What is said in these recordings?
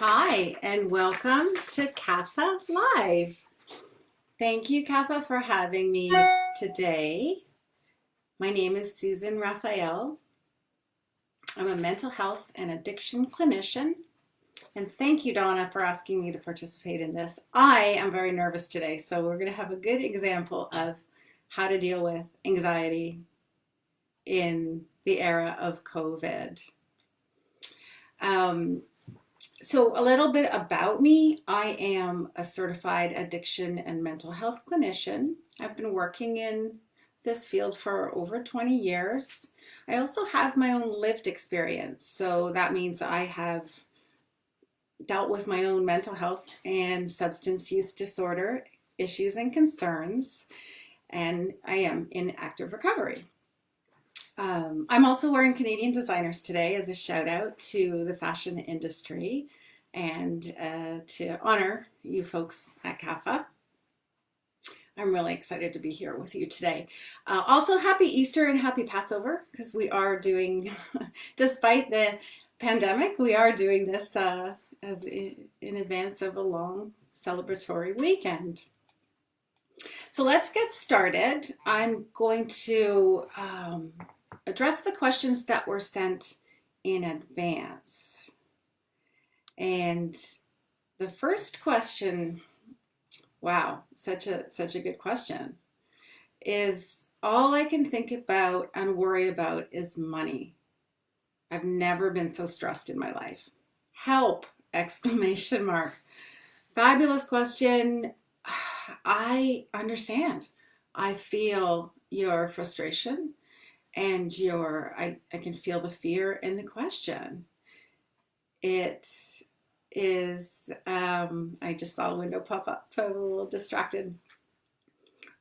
Hi, and welcome to CAFA Live. Thank you, CAFA, for having me today. My name is Susan Raphael. I'm a mental health and addiction clinician. And thank you, Donna, for asking me to participate in this. I am very nervous today, so we're going to have a good example of how to deal with anxiety in the era of COVID. So a little bit about me. I am a certified addiction and mental health clinician. I've been working in this field for over 20 years. I also have my own lived experience. So that means I have dealt with my own mental health and substance use disorder issues and concerns, and I am in active recovery. I'm also wearing Canadian designers today as a shout out to the fashion industry and to honor you folks at CAFA. I'm really excited to be here with you today. Also, happy Easter and happy Passover, because we are doing, despite the pandemic, we are doing this as in advance of a long celebratory weekend. So let's get started. I'm going to address the questions that were sent in advance. And the first question, wow, such a good question, is all I can think about and worry about is money. I've never been so stressed in my life. Help! Exclamation mark. Fabulous question. I understand. I feel your frustration and I can feel the fear in the question. It is, I just saw a window pop up, so I'm a little distracted.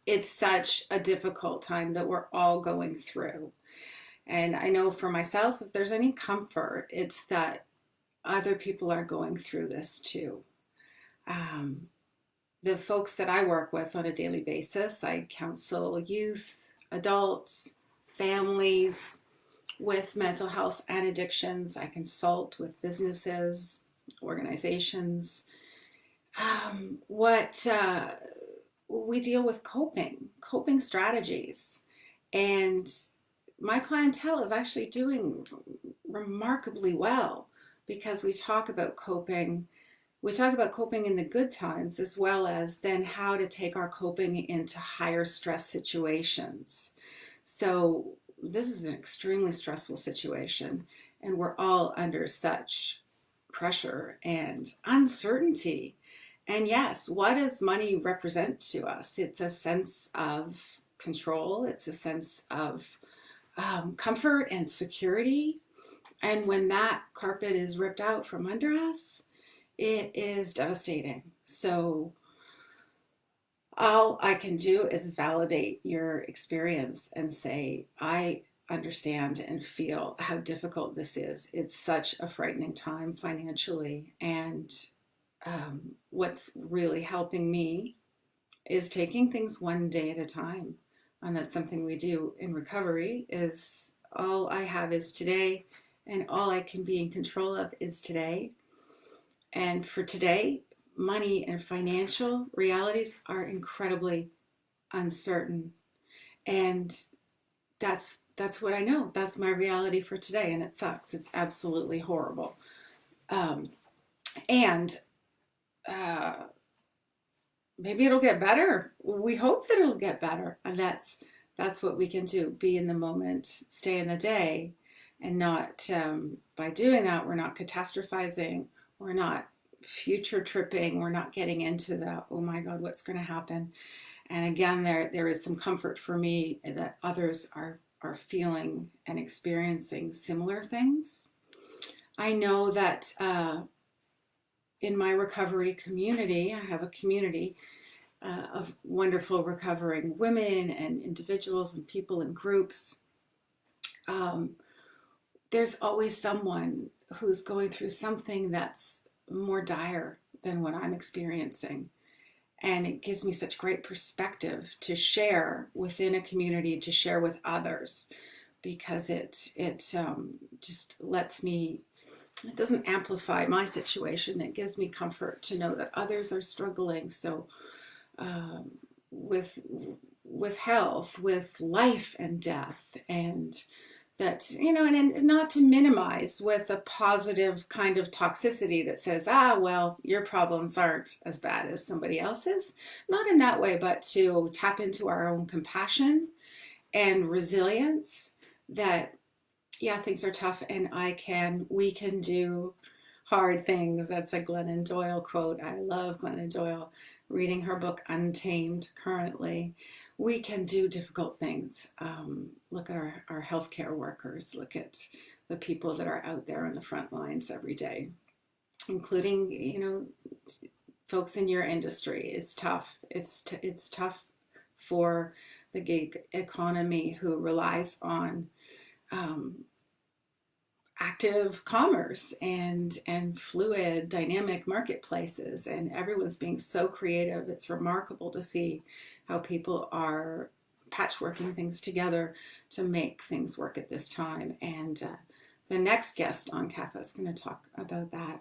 It's such a difficult time that we're all going through. And I know for myself, if there's any comfort, it's that other people are going through this too. The folks that I work with on a daily basis, I counsel youth, adults, families with mental health and addictions. I consult with businesses, organizations. We deal with coping strategies. And my clientele is actually doing remarkably well because we talk about coping. We talk about coping in the good times as well as then how to take our coping into higher stress situations. So this is an extremely stressful situation, and we're all under such pressure and uncertainty. And yes, what does money represent to us? It's a sense of control. It's a sense of comfort and security. And when that carpet is ripped out from under us, it is devastating. So all I can do is validate your experience and say, I understand and feel how difficult this is. It's such a frightening time financially. And what's really helping me is taking things one day at a time. And that's something we do in recovery is all I have is today, and all I can be in control of is today. And for today, money and financial realities are incredibly uncertain. And that's what I know. That's my reality for today, and it sucks. It's absolutely horrible. And maybe it'll get better. We hope that it'll get better, and that's what we can do. Be in the moment, stay in the day, and not by doing that, we're not catastrophizing. We're not future tripping. We're not getting into the, oh my God, what's going to happen? And again, there is some comfort for me that others are feeling and experiencing similar things. I know that in my recovery community, I have a community of wonderful recovering women and individuals and people in groups. There's always someone who's going through something that's more dire than what I'm experiencing. And it gives me such great perspective to share within a community, to share with others, because it just lets me it doesn't amplify my situation. It gives me comfort to know that others are struggling. So um, with health, with life and death, and that, and not to minimize with a positive kind of toxicity that says, well, your problems aren't as bad as somebody else's. Not in that way, but to tap into our own compassion and resilience that, yeah, things are tough and we can do hard things. That's a Glennon Doyle quote. I love Glennon Doyle, reading her book Untamed currently. We can do difficult things. Look at our healthcare workers. Look at the people that are out there on the front lines every day, including, folks in your industry. It's tough. It's tough for the gig economy who relies on um, active commerce and fluid dynamic marketplaces, and everyone's being so creative. It's remarkable to see how people are patchworking things together to make things work at this time. And the next guest on CAFA is going to talk about that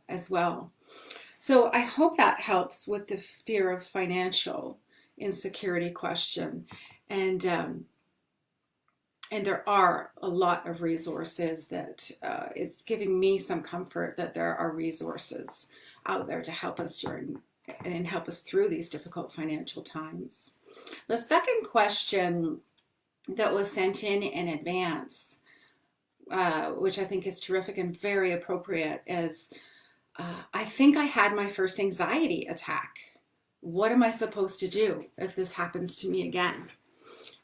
as well. So I hope that helps with the fear of financial insecurity question. And there are a lot of resources that it's giving me some comfort that there are resources out there to help us during and help us through these difficult financial times. The second question that was sent in advance, which I think is terrific and very appropriate, is I think I had my first anxiety attack. What am I supposed to do if this happens to me again?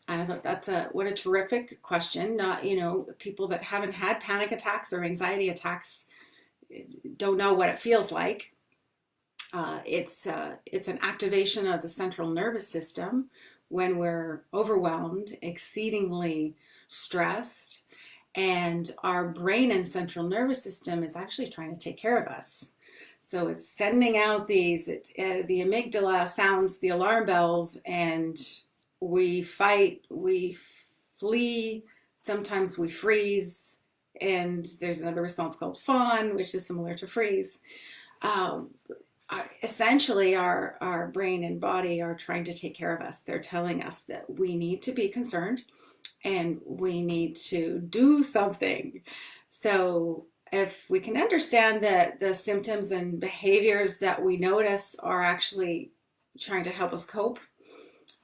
And I thought what a terrific question. Not, people that haven't had panic attacks or anxiety attacks don't know what it feels like. It's an activation of the central nervous system when we're overwhelmed, exceedingly stressed, and our brain and central nervous system is actually trying to take care of us. So it's sending out the amygdala sounds the alarm bells, and we fight, we flee, sometimes we freeze, and there's another response called fawn, which is similar to freeze. Essentially, our brain and body are trying to take care of us. They're telling us that we need to be concerned and we need to do something. So if we can understand that the symptoms and behaviors that we notice are actually trying to help us cope,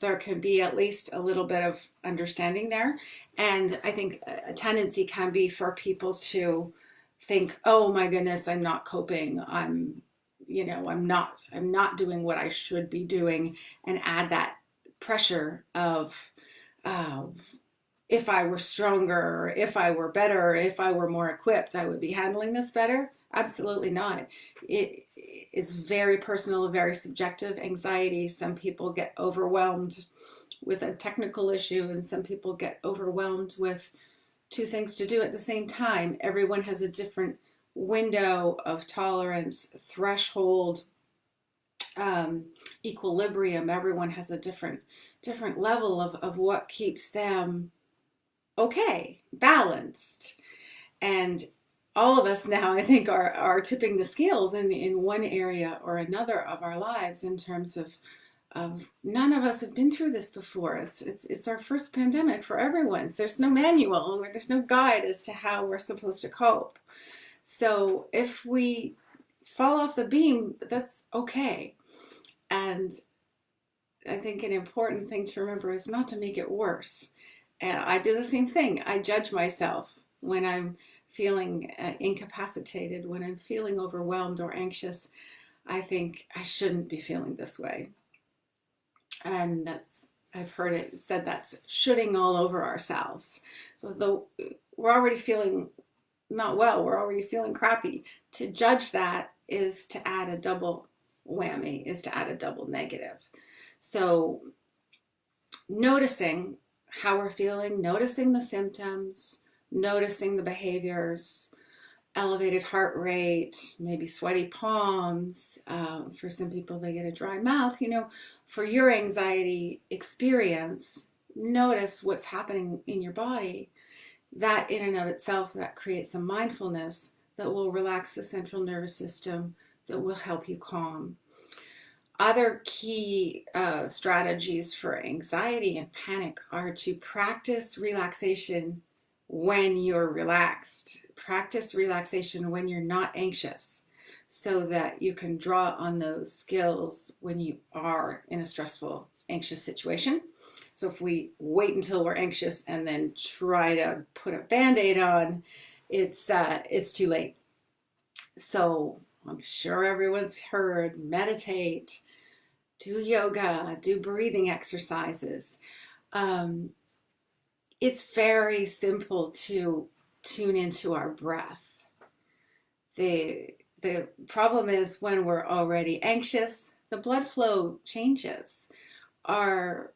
there can be at least a little bit of understanding there. And I think a tendency can be for people to think, oh my goodness, I'm not coping. I'm not doing what I should be doing, and add that pressure of, if I were stronger, if I were better, if I were more equipped, I would be handling this better. Absolutely not. It is very personal, very subjective anxiety. Some people get overwhelmed with a technical issue, and some people get overwhelmed with two things to do at the same time. Everyone has a different window of tolerance, threshold, equilibrium. Everyone has a different level of what keeps them okay, balanced. And all of us now, I think, are tipping the scales in one area or another of our lives, in terms of none of us have been through this before. It's our first pandemic for everyone. There's no manual, there's no guide as to how we're supposed to cope. So if we fall off the beam, that's okay. And I think an important thing to remember is not to make it worse. And I do the same thing. I judge myself when I'm feeling incapacitated, when I'm feeling overwhelmed or anxious. I think I shouldn't be feeling this way. And I've heard it said, that's shoulding all over ourselves. So we're already feeling not well, we're already feeling crappy. To judge that is to add a double whammy, is to add a double negative. So noticing how we're feeling, noticing the symptoms, noticing the behaviors, elevated heart rate, maybe sweaty palms. For some people, they get a dry mouth. For your anxiety experience, notice what's happening in your body. That in and of itself, that creates a mindfulness that will relax the central nervous system, that will help you calm. Other key strategies for anxiety and panic are to practice relaxation when you're relaxed. Practice relaxation when you're not anxious so that you can draw on those skills when you are in a stressful, anxious situation. So if we wait until we're anxious and then try to put a Band-Aid on, it's too late. So I'm sure everyone's heard meditate, do yoga, do breathing exercises. Um, it's very simple to tune into our breath. The problem is when we're already anxious, the blood flow changes. Our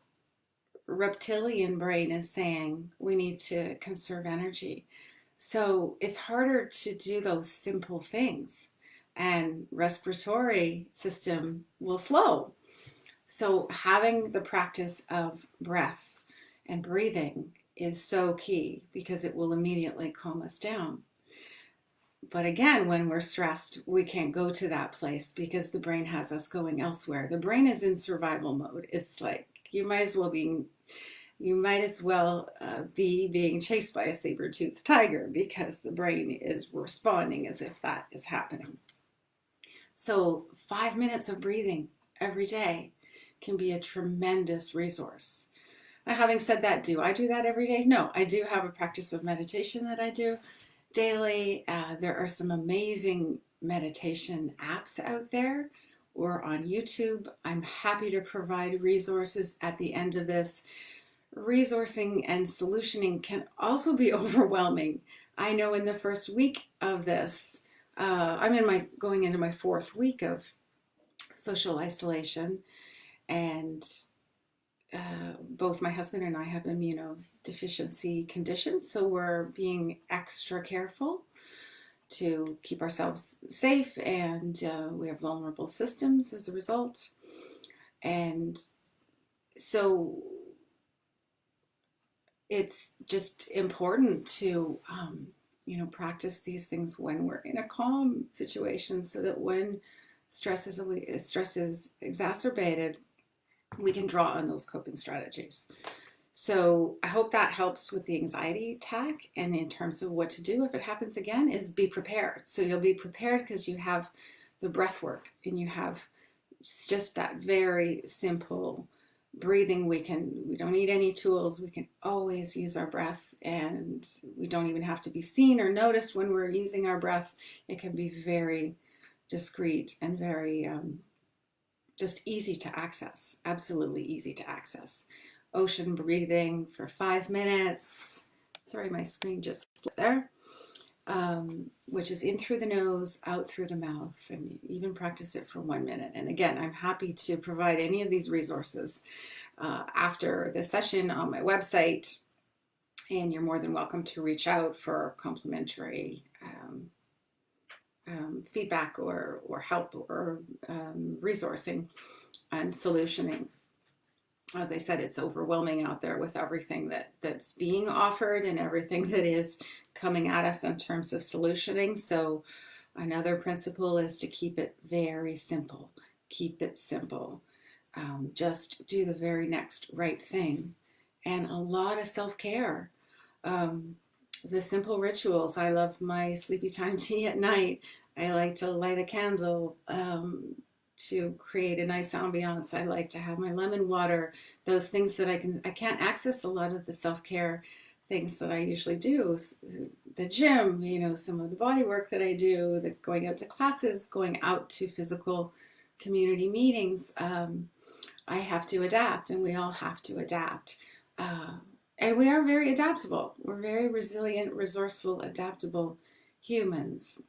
reptilian brain is saying we need to conserve energy. So it's harder to do those simple things, and respiratory system will slow. So having the practice of breath and breathing is so key because it will immediately calm us down. But again, when we're stressed, we can't go to that place because the brain has us going elsewhere. The brain is in survival mode. It's like you might as well be being chased by a saber-toothed tiger because the brain is responding as if that is happening. So 5 minutes of breathing every day can be a tremendous resource. Now, having said that, do I do that every day? No, I do have a practice of meditation that I do daily. There are some amazing meditation apps out there or on YouTube. I'm happy to provide resources at the end of this. Resourcing and solutioning can also be overwhelming. I know in the first week of this, I'm going into my fourth week of social isolation, and both my husband and I have immunodeficiency conditions, so we're being extra careful to keep ourselves safe, and we have vulnerable systems as a result. And so it's just important to practice these things when we're in a calm situation, so that when stress is exacerbated, we can draw on those coping strategies. So I hope that helps with the anxiety attack. And in terms of what to do if it happens again, is be prepared. So you'll be prepared because you have the breath work and you have just that very simple breathing. We don't need any tools. We can always use our breath, and we don't even have to be seen or noticed when we're using our breath. It can be very discreet and very just easy to access, absolutely easy to access. Ocean breathing for 5 minutes. Sorry, my screen just split there. Which is in through the nose, out through the mouth, and even practice it for 1 minute. And again, I'm happy to provide any of these resources after the session on my website, and you're more than welcome to reach out for complimentary feedback or help or resourcing and solutioning. As I said, it's overwhelming out there with everything that's being offered and everything that is coming at us in terms of solutioning. So another principle is to keep it very simple. Keep it simple. Just do the very next right thing. And a lot of self-care. The simple rituals. I love my sleepy time tea at night. I like to light a candle to create a nice ambiance. I like to have my lemon water. Those things that I can't access a lot of the self-care things that I usually do. The gym, some of the body work that I do, the going out to classes, going out to physical community meetings. I have to adapt, and we all have to adapt. And we are very adaptable. We're very resilient, resourceful, adaptable humans.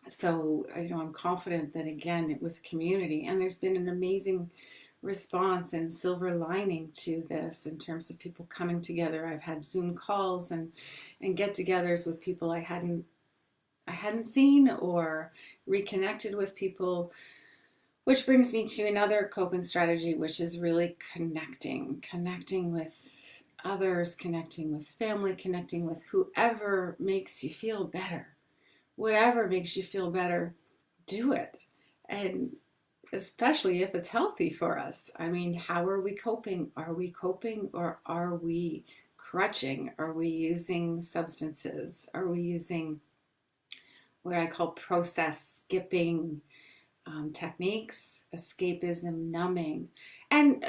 So, I'm confident that, again, with community, and there's been an amazing response and silver lining to this in terms of people coming together. I've had Zoom calls and get-togethers with people I hadn't seen, or reconnected with people, which brings me to another coping strategy, which is really connecting with others, connecting with family, connecting with whoever makes you feel better. whatever makes you feel better, do it. And especially if it's healthy for us. I mean, how are we coping? Are we coping or are we crutching? Are we using substances? Are we using what I call process skipping techniques, escapism, numbing? And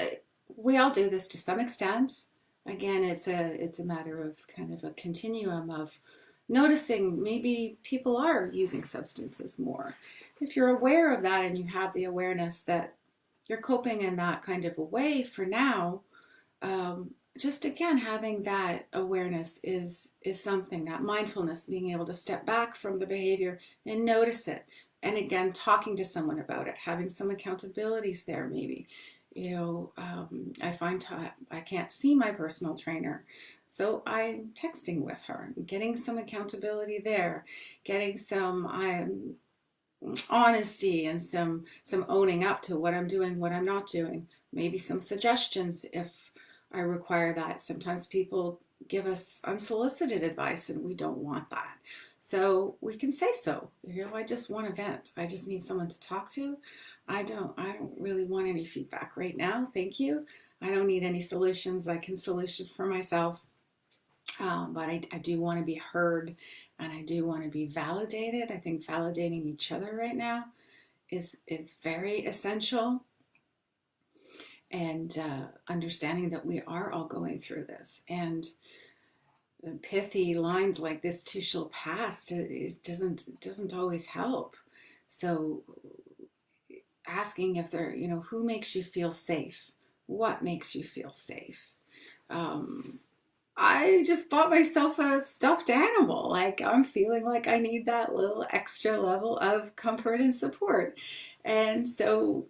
we all do this to some extent. Again, it's a matter of kind of a continuum of noticing maybe people are using substances more. If you're aware of that and you have the awareness that you're coping in that kind of a way for now, just again having that awareness is something, that mindfulness, being able to step back from the behavior and notice it, and again talking to someone about it, having some accountabilities there maybe. I find I can't see my personal trainer, so I'm texting with her, getting some accountability there, getting some honesty and some owning up to what I'm doing, what I'm not doing, maybe some suggestions if I require that. Sometimes people give us unsolicited advice and we don't want that. So we can say so. I just want to vent. I just need someone to talk to. I don't really want any feedback right now. Thank you. I don't need any solutions. I can solution for myself. But I do want to be heard and I do want to be validated. I think validating each other right now is very essential, and understanding that we are all going through this. And pithy lines like "this too shall pass" it doesn't always help. So asking if who makes you feel safe, what makes you feel safe. I just bought myself a stuffed animal. Like, I'm feeling like I need that little extra level of comfort and support. And so,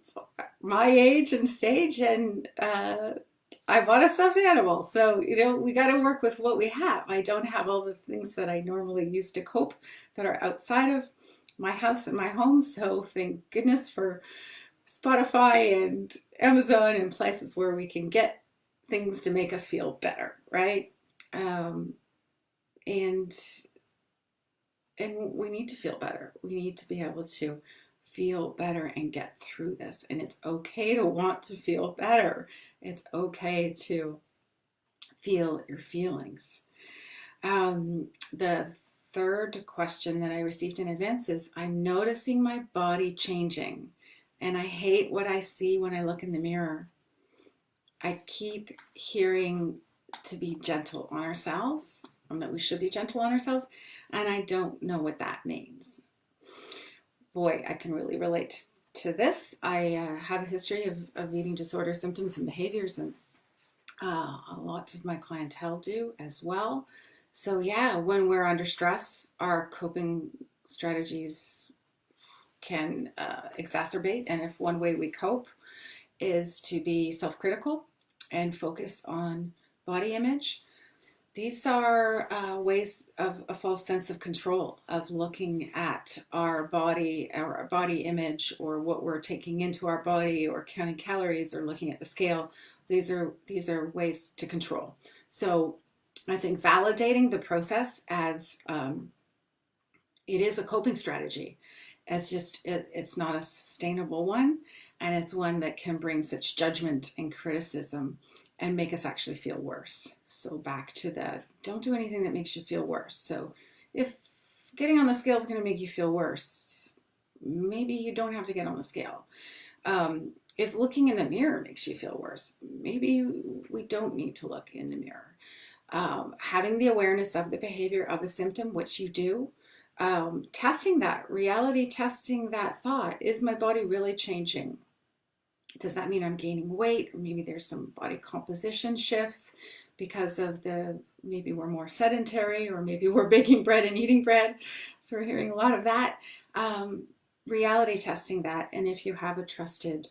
my age and stage, and I bought a stuffed animal. So, we got to work with what we have. I don't have all the things that I normally use to cope that are outside of my house and my home. So, thank goodness for Spotify and Amazon and places where we can get things to make us feel better, right? Um, and and we need to feel better. We need to be able to feel better and get through this. And it's okay to want to feel better. It's okay to feel your feelings. The third question that I received in advance is, I'm noticing my body changing, and I hate what I see when I look in the mirror. I keep hearing to be gentle on ourselves, that we should be gentle on ourselves, and I don't know what that means. Boy, I can really relate to this. I have a history of eating disorder symptoms and behaviors, and lots of my clientele do as well. So yeah, when we're under stress, our coping strategies can exacerbate. And if one way we cope is to be self-critical and focus on body image, these are ways of a false sense of control, of looking at our body image, or what we're taking into our body, or counting calories, or looking at the scale. These are ways to control. So I think validating the process as it is a coping strategy. It's not a sustainable one, and it's one that can bring such judgment and criticism and make us actually feel worse. So back to that, don't do anything that makes you feel worse. So if getting on the scale is going to make you feel worse, maybe you don't have to get on the scale. If looking in the mirror makes you feel worse, maybe we don't need to look in the mirror. Having the awareness of the behavior of the symptom, which you do, testing that, reality testing that thought. Is my body really changing? Does that mean I'm gaining weight? Or maybe there's some body composition shifts because of maybe we're more sedentary, or maybe we're baking bread and eating bread. So we're hearing a lot of that. Reality testing that. And if you have a trusted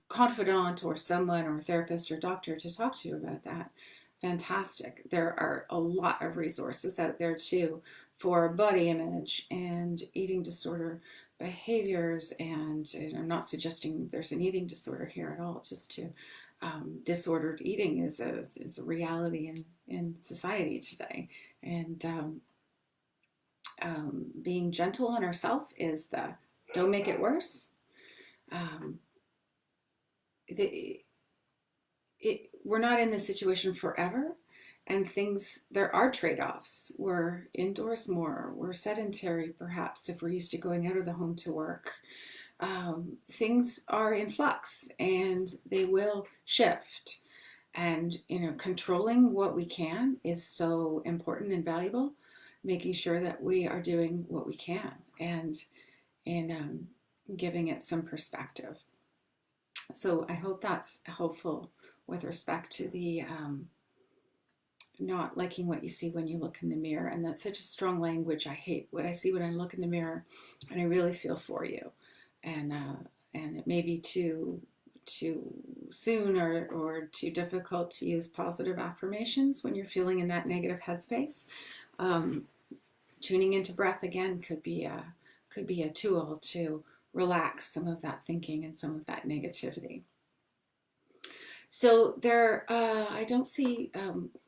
confidant or someone, or therapist or doctor to talk to you about that, fantastic. There are a lot of resources out there too for body image and eating disorder behaviors. And I'm not suggesting there's an eating disorder here at all, just to disordered eating is a reality in society today. And being gentle on ourselves is the don't make it worse. Um, the, we're not in this situation forever, and things, there are trade-offs. We're indoors more, we're sedentary perhaps if we're used to going out of the home to work. Things are in flux and they will shift, and controlling what we can is so important and valuable, making sure that we are doing what we can, and giving it some perspective. So I hope that's helpful with respect to the not liking what you see when you look in the mirror. And that's such a strong language. I hate what I see when I look in the mirror, and I really feel for you. And it may be too soon or too difficult to use positive affirmations when you're feeling in that negative headspace. Tuning into breath again could be a tool to relax some of that thinking and some of that negativity. So I don't see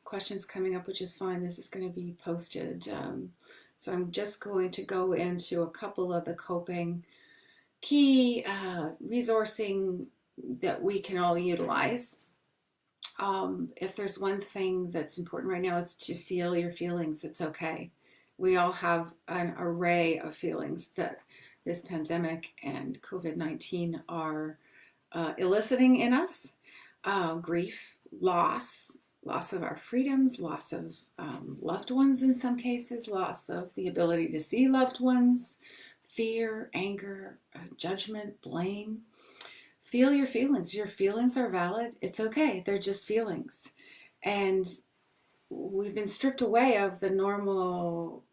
questions coming up, which is fine. This is going to be posted. So I'm just going to go into a couple of the coping key resourcing that we can all utilize. If there's one thing that's important right now, it's to feel your feelings. It's okay. We all have an array of feelings that this pandemic and COVID-19 are eliciting in us. Grief, loss of our freedoms, loss of loved ones in some cases, loss of the ability to see loved ones, fear, anger, judgment, blame. Feel your feelings. Your feelings are valid. It's okay. They're just feelings. And we've been stripped away of the normal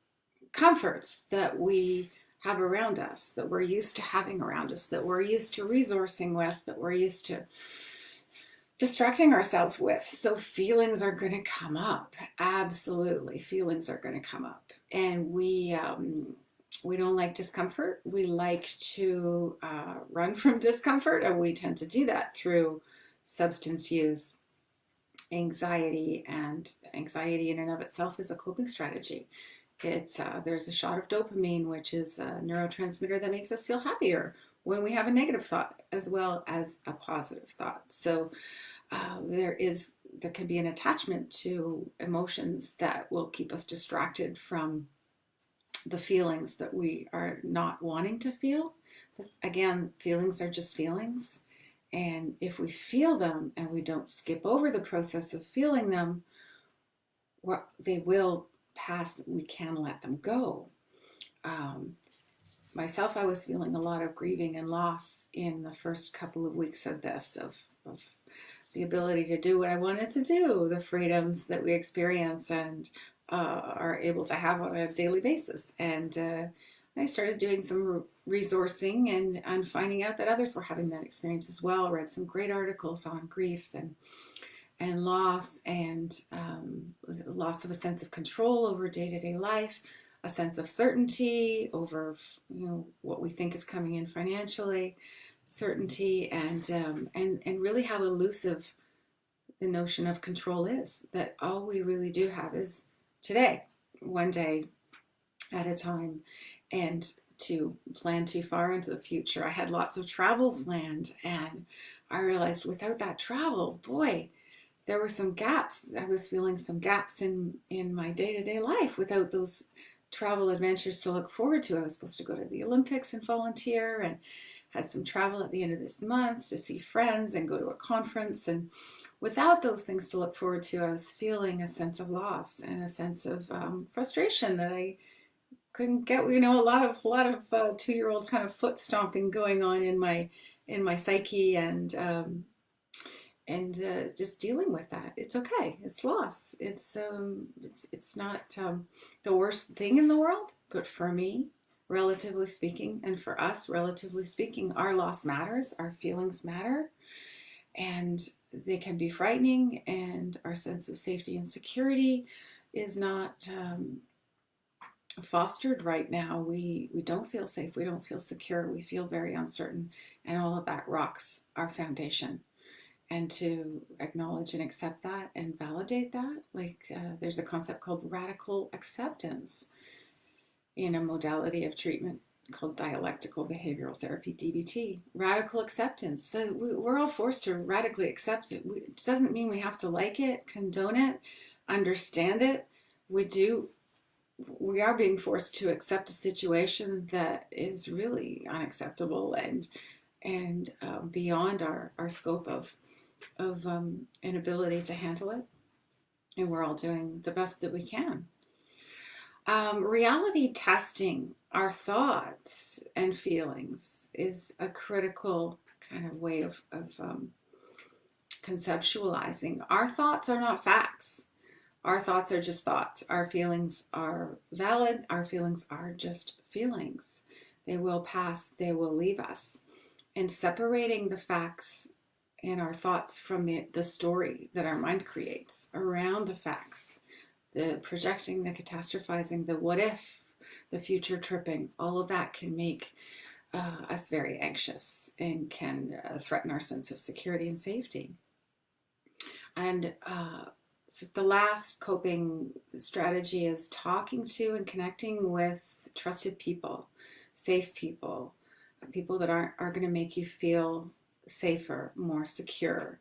comforts that we have around us, that we're used to having around us, that we're used to resourcing with, that we're used to distracting ourselves with. So feelings are going to come up. Absolutely. Feelings are going to come up. And we don't like discomfort. We like to run from discomfort, and we tend to do that through substance use, anxiety, and anxiety in and of itself is a coping strategy. There's a shot of dopamine, which is a neurotransmitter that makes us feel happier when we have a negative thought as well as a positive thought. So there can be an attachment to emotions that will keep us distracted from the feelings that we are not wanting to feel. But again, feelings are just feelings. And if we feel them and we don't skip over the process of feeling them, they will pass. We can let them go. Myself, I was feeling a lot of grieving and loss in the first couple of weeks of this, of the ability to do what I wanted to do, the freedoms that we experience and are able to have on a daily basis. And I started doing some resourcing and finding out that others were having that experience as well. I read some great articles on grief and loss, and loss of a sense of control over day-to-day life, a sense of certainty over what we think is coming in financially, certainty, and really how elusive the notion of control is. That all we really do have is today, one day at a time, and to plan too far into the future. I had lots of travel planned, and I realized without that travel, boy, there were some gaps. I was feeling some gaps in my day-to-day life without those travel adventures to look forward to. I was supposed to go to the Olympics and volunteer, and had some travel at the end of this month to see friends and go to a conference. And without those things to look forward to, I was feeling a sense of loss and a sense of frustration that I couldn't get. A lot of 2-year-old kind of foot stomping going on in my psyche, and just dealing with that. It's okay. It's loss. It's not the worst thing in the world, but for me, relatively speaking, and for us, relatively speaking, our loss matters. Our feelings matter, and they can be frightening. And our sense of safety and security is not fostered right now. We don't feel safe. We don't feel secure. We feel very uncertain, and all of that rocks our foundation. And to acknowledge and accept that and validate that, there's a concept called radical acceptance. in a modality of treatment called dialectical behavioral therapy, DBT. Radical acceptance. So we're all forced to radically accept it. It doesn't mean we have to like it, condone it, understand it. We are being forced to accept a situation that is really unacceptable and beyond our scope of an ability to handle it. And we're all doing the best that we can. Reality testing our thoughts and feelings is a critical kind of way of conceptualizing. Our thoughts are not facts. Our thoughts are just thoughts. Our feelings are valid. Our feelings are just feelings. They will pass, they will leave us. And separating the facts and our thoughts from the story that our mind creates around the facts, the projecting, the catastrophizing, the what if, the future tripping, all of that can make us very anxious and can threaten our sense of security and safety. And so the last coping strategy is talking to and connecting with trusted people, safe people, people that are going to make you feel safer, more secure,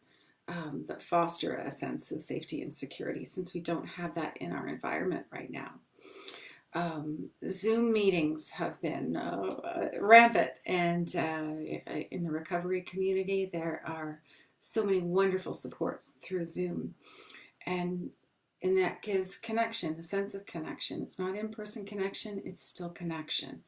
that foster a sense of safety and security, since we don't have that in our environment right now. Zoom meetings have been rampant, and in the recovery community, there are so many wonderful supports through Zoom, and that gives connection, a sense of connection. It's not in-person connection; it's still connection.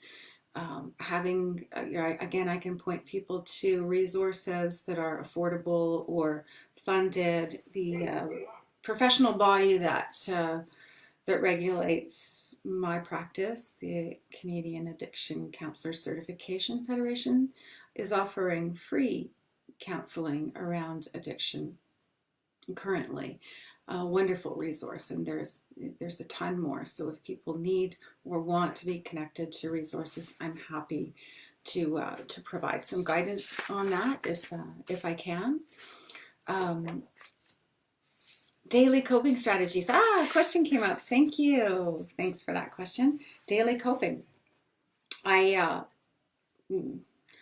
Again, I can point people to resources that are affordable or funded. The professional body that regulates my practice, the Canadian Addiction Counselor Certification Federation, is offering free counseling around addiction currently. A wonderful resource, and there's a ton more. So if people need or want to be connected to resources, I'm happy to provide some guidance on that if I can. Daily coping strategies. A question came up. Thank you. Thanks for that question. Daily coping. I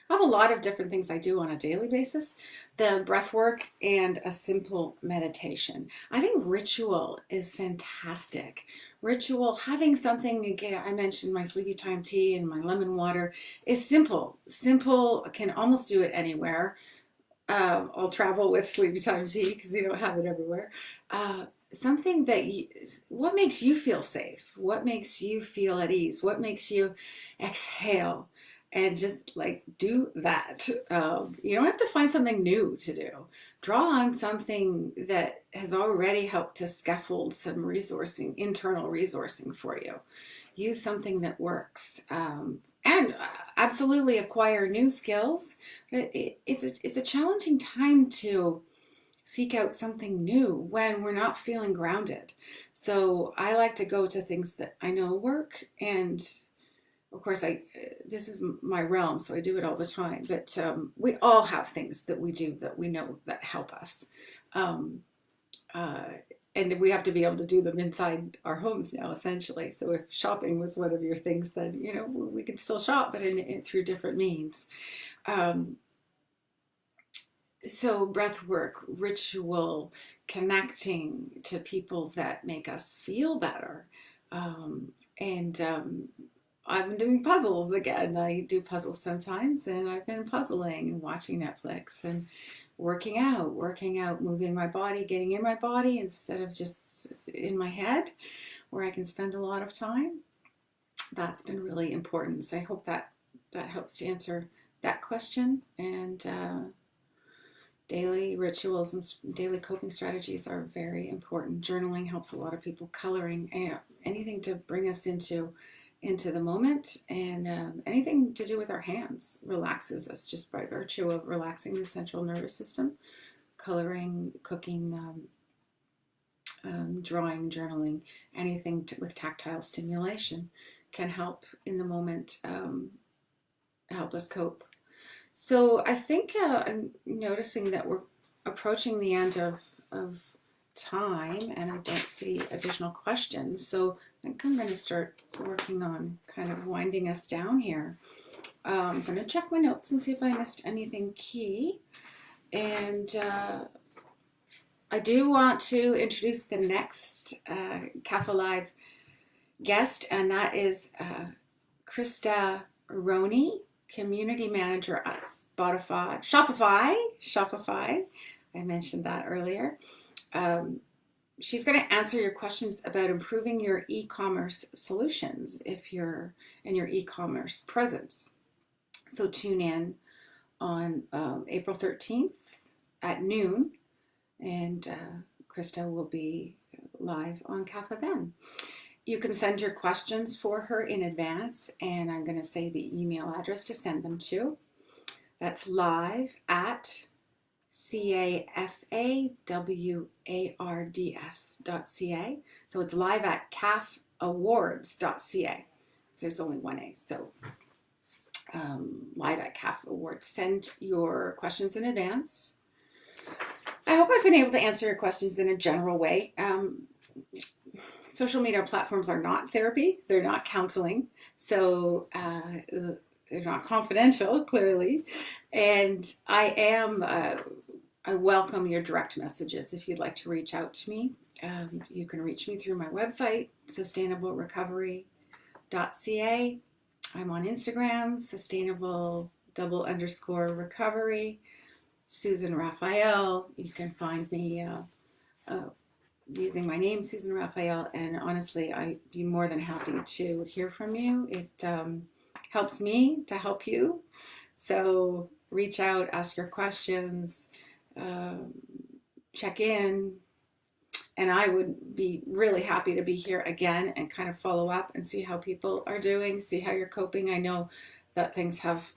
have a lot of different things I do on a daily basis. The breath work and a simple meditation. I think ritual is fantastic. Ritual, having something, again, I mentioned my sleepy time tea and my lemon water, is simple. Simple, can almost do it anywhere. I'll travel with sleepy time tea because you don't have it everywhere. Something that what makes you feel safe? What makes you feel at ease? What makes you exhale? And just like do that. You don't have to find something new to do. Draw on something that has already helped to scaffold some resourcing, internal resourcing for you. Use something that works. And absolutely acquire new skills. It's a challenging time to seek out something new when we're not feeling grounded. So I like to go to things that I know work, and of course this is my realm, so I do it all the time, but we all have things that we do that we know that help us. And we have to be able to do them inside our homes now, essentially. So if shopping was one of your things, then, we can still shop, but through different means. So breath work, ritual, connecting to people that make us feel better. And I've been doing puzzles again. I do puzzles sometimes, and I've been puzzling and watching Netflix and working out, moving my body, getting in my body instead of just in my head, where I can spend a lot of time. That's been really important. So I hope that helps to answer that question. And daily rituals and daily coping strategies are very important. Journaling helps a lot of people. Coloring, anything to bring us into the moment, and anything to do with our hands relaxes us just by virtue of relaxing the central nervous system. Coloring, cooking, drawing, journaling, anything with tactile stimulation can help in the moment, help us cope. So I think I'm noticing that we're approaching the end of time, and I don't see additional questions. So think I'm going to start working on kind of winding us down here. I'm going to check my notes and see if I missed anything key. And I do want to introduce the next CAFA Live guest, and that is Krista Roney, Community Manager at Shopify. I mentioned that earlier. She's going to answer your questions about improving your e-commerce solutions if you're in your e-commerce presence. So tune in on April 13th at noon, and Krista will be live on CAFA then. You can send your questions for her in advance, and I'm going to say the email address to send them to. That's live at cafawards.ca. So it's live at cafawards.ca. So there's only one A. So live at CAFA Awards. Send your questions in advance. I hope I've been able to answer your questions in a general way. Social media platforms are not therapy. They're not counseling. So they're not confidential, clearly. And I welcome your direct messages. If you'd like to reach out to me, you can reach me through my website, sustainablerecovery.ca. I'm on Instagram, sustainable_recovery. Susan Raphael. You can find me using my name, Susan Raphael, and honestly, I'd be more than happy to hear from you. It helps me to help you. So reach out, ask your questions, check in, and I would be really happy to be here again and kind of follow up and see how people are doing, see how you're coping. I know that things have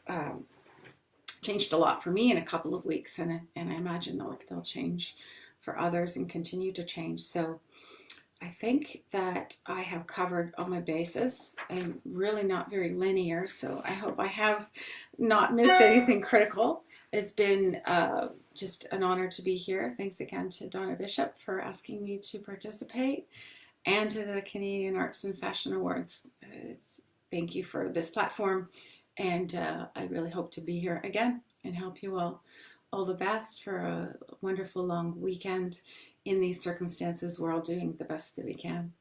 changed a lot for me in a couple of weeks, and I imagine they'll change for others and continue to change. So I think that I have covered all my bases. I'm really not very linear, so I hope I have not missed anything critical. It's been just an honor to be here. Thanks again to Donna Bishop for asking me to participate, and to the Canadian Arts and Fashion Awards. Thank you for this platform, and I really hope to be here again and help you all. All the best for a wonderful long weekend. In these circumstances, we're all doing the best that we can.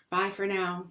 Bye for now.